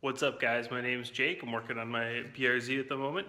What's up, guys? My name is Jake. I'm working on my BRZ at the moment,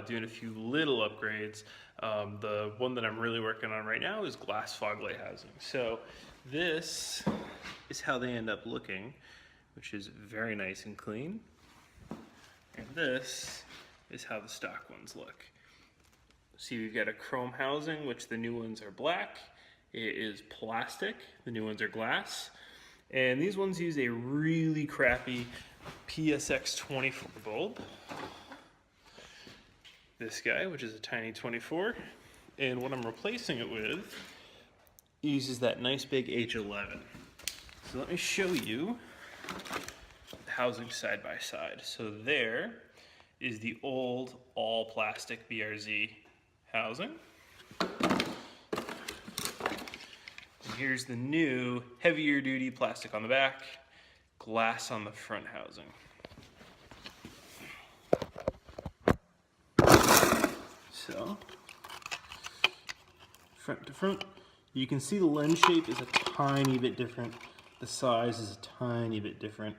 doing a few little upgrades. The one that I'm really working on right now is glass fog light housing. So this is how they end up looking, which is very nice and clean. And this is how the stock ones look. See, we've got a chrome housing, which the new ones are black. It is plastic. The new ones are glass. And these ones use a really crappy PSX 24 bulb. This guy, which is a tiny 24. And what I'm replacing it with uses that nice big H11. So let me show you the housing side by side. So there is the old all plastic BRZ housing. Here's the new heavier duty plastic on the back, glass on the front housing. So, front to front, you can see the lens shape is a tiny bit different. The size is a tiny bit different.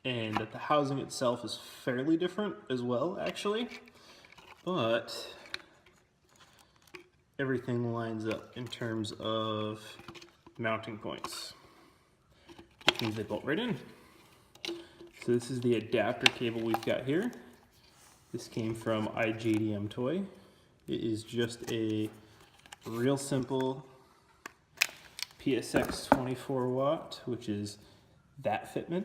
And that the housing itself is fairly different as well, actually. But everything lines up in terms of mounting points, which means they bolt right in. So this is the adapter cable we've got here. This came from iJDM Toy. It is just a real simple PSX 24 watt, which is that fitment,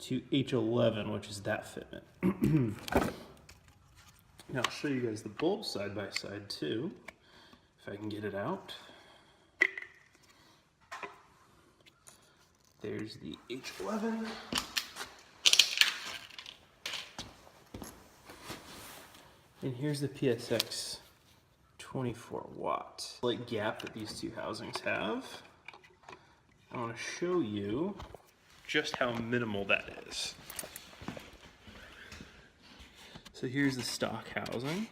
to H11, which is that fitment. Now I'll show you guys the bulb side by side too, if I can get it out. There's the H11. And here's the PSX 24 watt. Slight gap that these two housings have. I want to show you just how minimal that is. So here's the stock housing.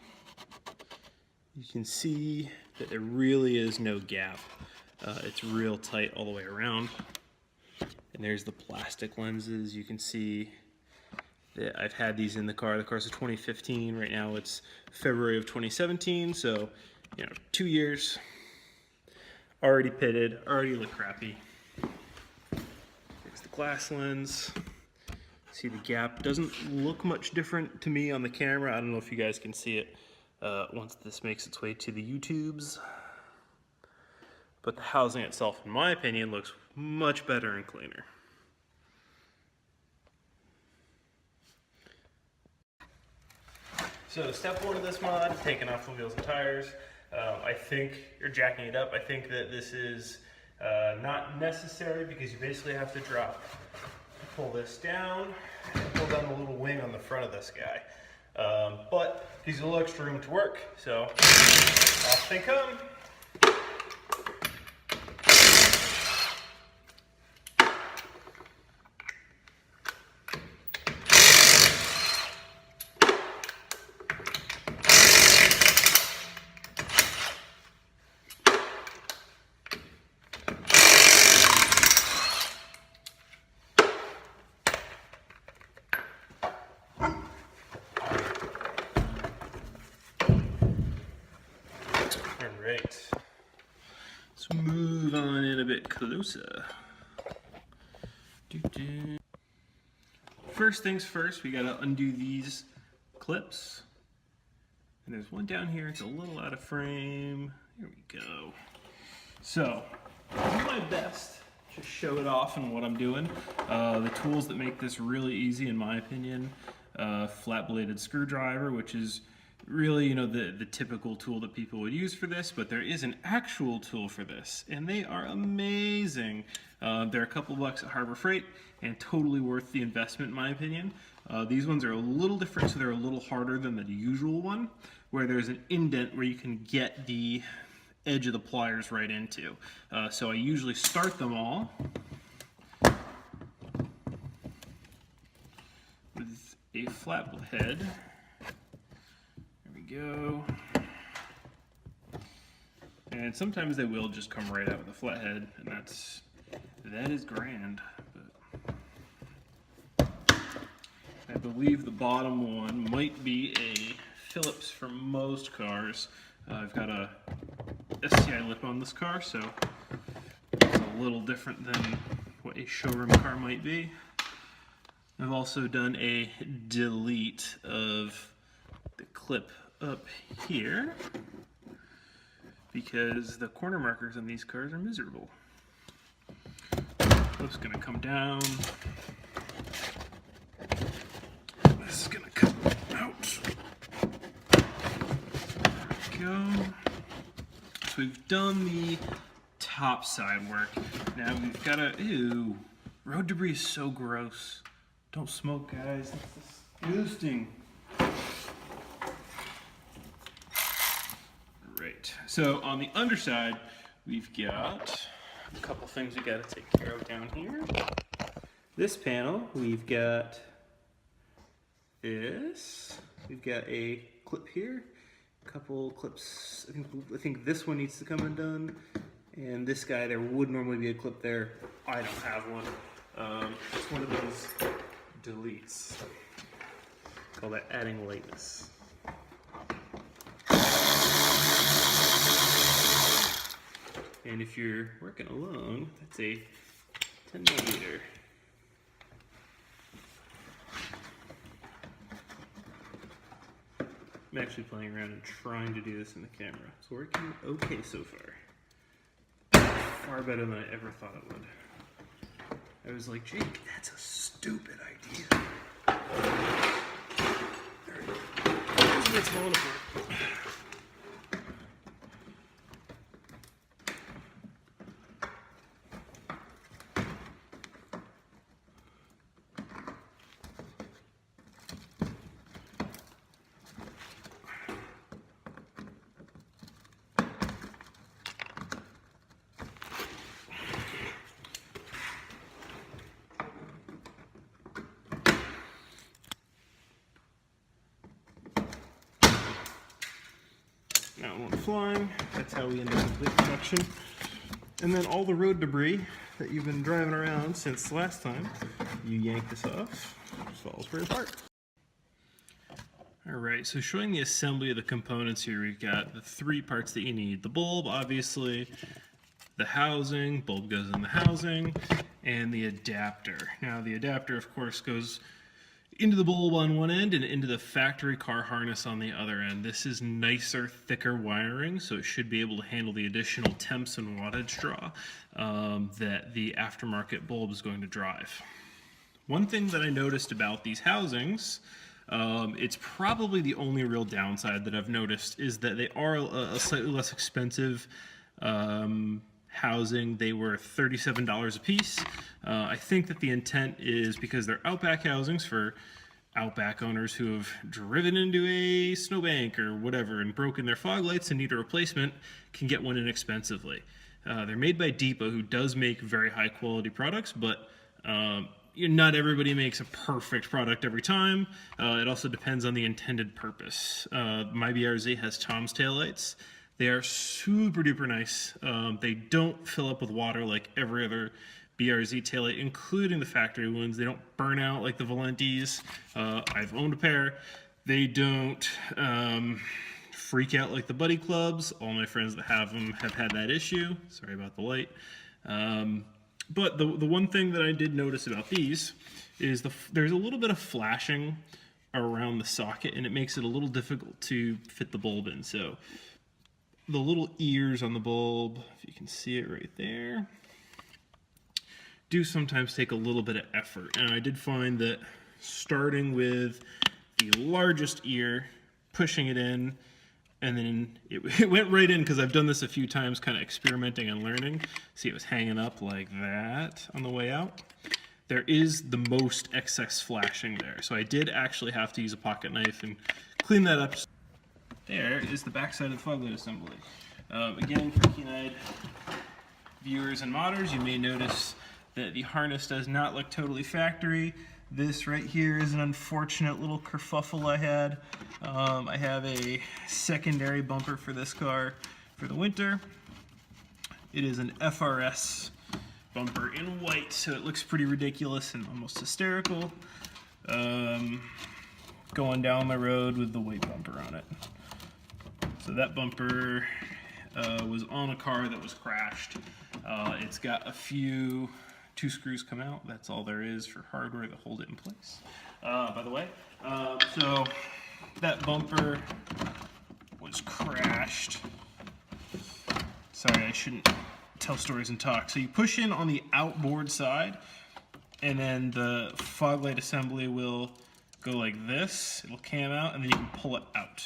You can see that there really is no gap. It's real tight all the way around. And there's the plastic lenses. You can see that I've had these in the car. The car's a 2015. Right now it's February of 2017. So, 2 years. Already pitted, already look crappy. There's the glass lens. See the gap. Doesn't look much different to me on the camera. I don't know if you guys can see it once this makes its way to the YouTubes. But the housing itself, in my opinion, looks much better and cleaner. So step one of this mod is taking off the wheels and tires. I think you're jacking it up. I think that this is not necessary because you basically have to pull this down and pull down the little wing on the front of this guy. But gives you a little extra room to work. So off they come. Alright, let's move on in a bit closer. First things first, we gotta undo these clips. And there's one down here, it's a little out of frame. Here we go. So, I'll do my best to show it off and what I'm doing. The tools that make this really easy, in my opinion, flat-bladed screwdriver, which is really, the typical tool that people would use for this, but there is an actual tool for this, and they are amazing. They're a couple bucks at Harbor Freight, and totally worth the investment, in my opinion. These ones are a little different, so they're a little harder than the usual one, where there's an indent where you can get the edge of the pliers right into. So I usually start them all with a flat head. Go. And sometimes they will just come right out with a flathead, and that is grand. But I believe the bottom one might be a Phillips for most cars. I've got a STI lip on this car, so it's a little different than what a showroom car might be. I've also done a delete of the clip up here because the corner markers on these cars are miserable. Clip's gonna come down. This is gonna come out. There we go. So we've done the top side work. Now we've got to, ew, road debris is so gross. Don't smoke, guys, that's disgusting. Right, so on the underside, we've got a couple things we got to take care of down here. This panel, we've got this. We've got a clip here, a couple clips. I think this one needs to come undone, and this guy, there would normally be a clip there. I don't have one. It's one of those deletes. Call that adding lightness. And if you're working along, that's a 10mm. I'm actually playing around and trying to do this in the camera. It's working okay so far. Far better than I ever thought it would. I was like, Jake, that's a stupid idea. There it is. Here's where it's falling apart. Now it went flying. That's how we end up with the production. And then all the road debris that you've been driving around since last time, you yank this off, it just falls right apart. Alright, so showing the assembly of the components here, we've got the three parts that you need. The bulb, obviously, the housing, bulb goes in the housing, and the adapter. Now the adapter, of course, goes into the bulb on one end and into the factory car harness on the other end. This is nicer, thicker wiring, so it should be able to handle the additional temps and wattage draw that the aftermarket bulb is going to drive. One thing that I noticed about these housings, it's probably the only real downside that I've noticed, is that they are a slightly less expensive housing. They were $37 a piece. I think that the intent is because they're Outback housings for Outback owners who have driven into a snowbank or whatever and broken their fog lights and need a replacement, can get one inexpensively. They're made by Depot, who does make very high quality products, but not everybody makes a perfect product every time. It also depends on the intended purpose. My BRZ has Tom's taillights. They are super duper nice. They don't fill up with water like every other BRZ taillight, including the factory ones. They don't burn out like the Valentis. I've owned a pair. They don't freak out like the Buddy Clubs. All my friends that have them have had that issue. Sorry about the light. But the one thing that I did notice about these is there's a little bit of flashing around the socket, and it makes it a little difficult to fit the bulb in. So the little ears on the bulb, if you can see it right there, do sometimes take a little bit of effort. And I did find that starting with the largest ear, pushing it in, and then it went right in, because I've done this a few times, kind of experimenting and learning. See, it was hanging up like that on the way out. There is the most excess flashing there. So I did actually have to use a pocket knife and clean that up. There is the backside of the fog light assembly. Again, for keen-eyed viewers and modders, you may notice that the harness does not look totally factory. This right here is an unfortunate little kerfuffle I had. I have a secondary bumper for this car for the winter. It is an FRS bumper in white, so it looks pretty ridiculous and almost hysterical. going down the road with the white bumper on it. So that bumper was on a car that was crashed. It's got a few 2 screws come out. That's all there is for hardware to hold it in place. By the way, so that bumper was crashed. Sorry, I shouldn't tell stories and talk. So you push in on the outboard side, and then the fog light assembly will go like this. It'll cam out, and then you can pull it out.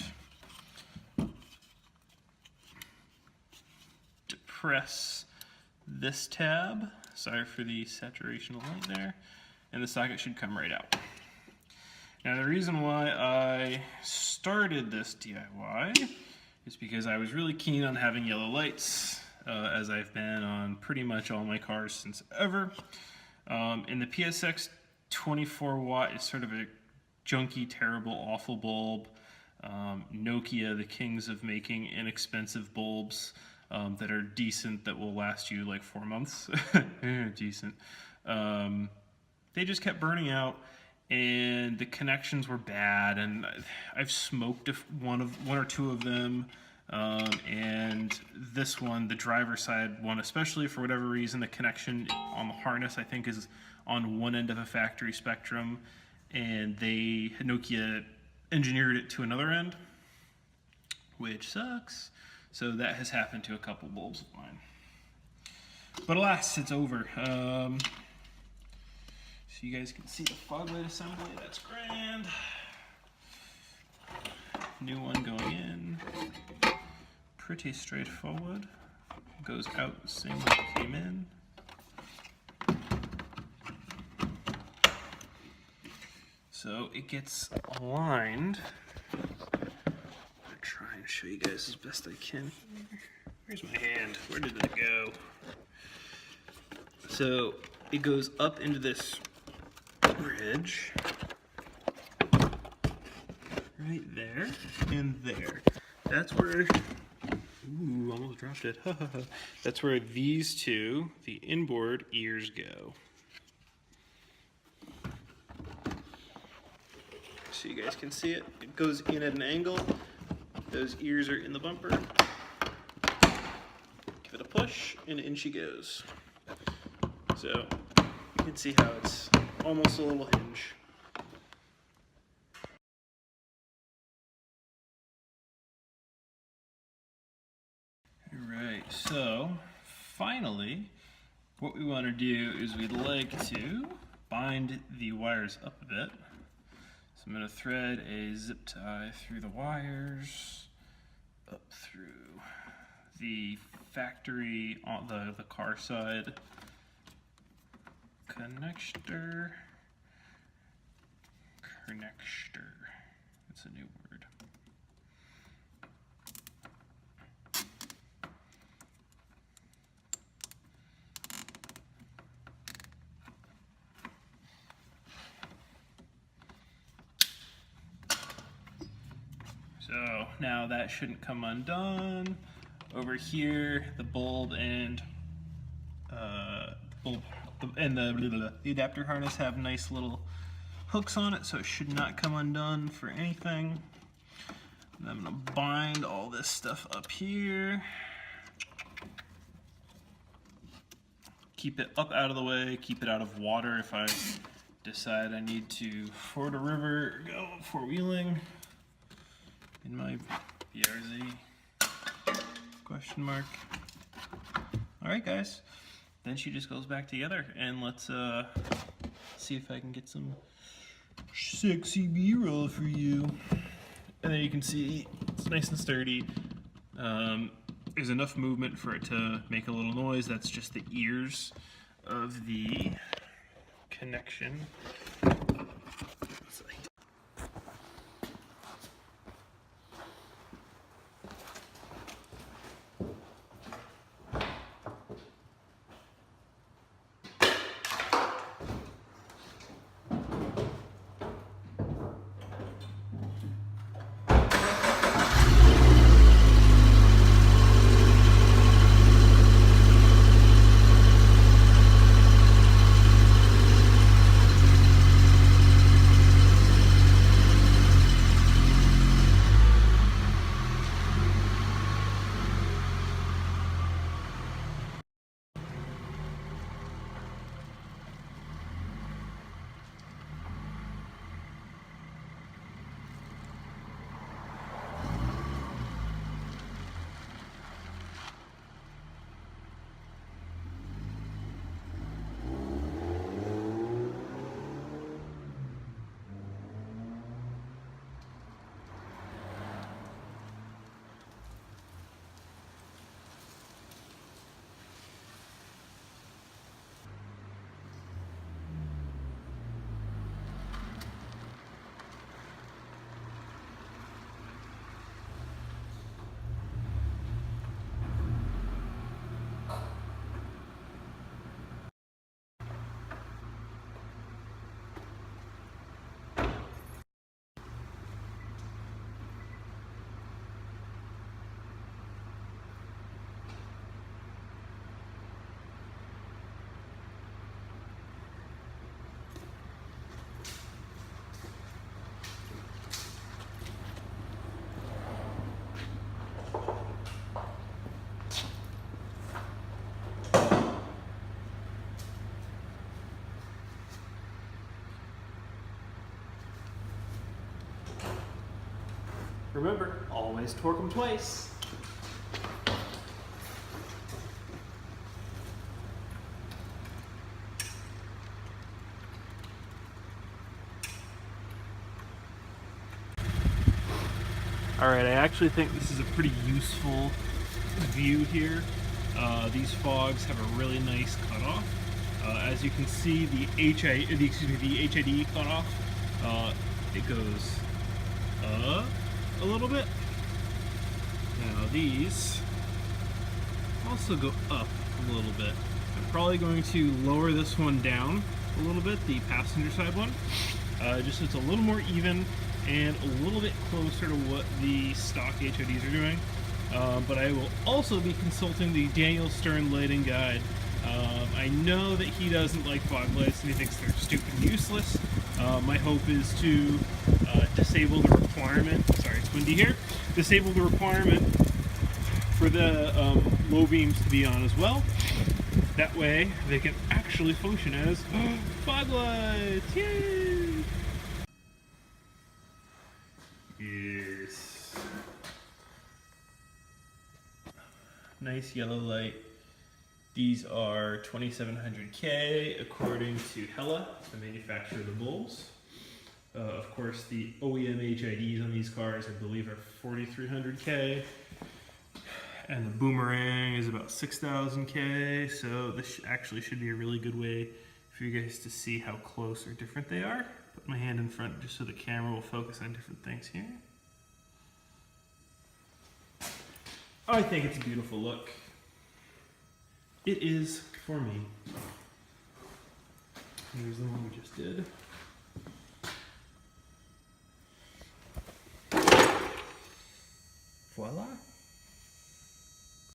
Depress this tab. Sorry for the saturation of light there. And the socket should come right out. Now the reason why I started this DIY is because I was really keen on having yellow lights, as I've been on pretty much all my cars since ever. And the PSX 24 watt is sort of a junky, terrible, awful bulb. Nokia, the kings of making inexpensive bulbs that are decent, that will last you like 4 months. Decent. They just kept burning out, and the connections were bad, and I've smoked one or two of them. And this one, the driver's side one, especially, for whatever reason, the connection on the harness, I think, is on one end of a factory spectrum, and Nokia engineered it to another end, which sucks. So that has happened to a couple bulbs of mine. But alas, it's over. So you guys can see the fog light assembly. That's grand. New one going in. Pretty straightforward. Goes out the same way it came in. So it gets aligned. I'm gonna try and show you guys as best I can. Where's my hand? Where did it go? So it goes up into this bridge. Right there and there. That's where, ooh, almost dropped it. That's where these two, the inboard ears, go. So you guys can see it. It goes in at an angle. Those ears are in the bumper. Give it a push, and in she goes. So you can see how it's almost a little hinge. Alright, so finally, what we want to do is we'd like to bind the wires up a bit. So I'm going to thread a zip tie through the wires, up through the factory on the car side connector. That's a new word. So now that shouldn't come undone. Over here, the bulb and the adapter harness have nice little hooks on it, so it should not come undone for anything. And I'm gonna bind all this stuff up here. Keep it up out of the way, keep it out of water if I decide I need to ford a river or go four-wheeling in my BRZ question mark. All right, guys. Then she just goes back together, and let's see if I can get some sexy B-roll for you. And then you can see it's nice and sturdy. There's enough movement for it to make a little noise. That's just the ears of the connection. Remember, always torque them twice. Alright, I actually think this is a pretty useful view here. These fogs have a really nice cutoff. As you can see, the HID cutoff, it goes up a little bit. Now these also go up a little bit. I'm probably going to lower this one down a little bit, the passenger side one, just so it's a little more even and a little bit closer to what the stock HIDs are doing. But I will also be consulting the Daniel Stern lighting guide. I know that he doesn't like fog lights and he thinks they're stupid and useless. My hope is to disable the requirement, sorry it's windy here, disable the requirement for the low beams to be on as well. That way they can actually function as fog lights! Yay! Yes. Nice yellow light. These are 2700K according to Hella, the manufacturer of the bulbs. Of course, the OEM HIDs on these cars, I believe, are 4300K. And the Boomerang is about 6000K. So this actually should be a really good way for you guys to see how close or different they are. Put my hand in front just so the camera will focus on different things here. I think it's a beautiful look. It is for me. Here's the one we just did.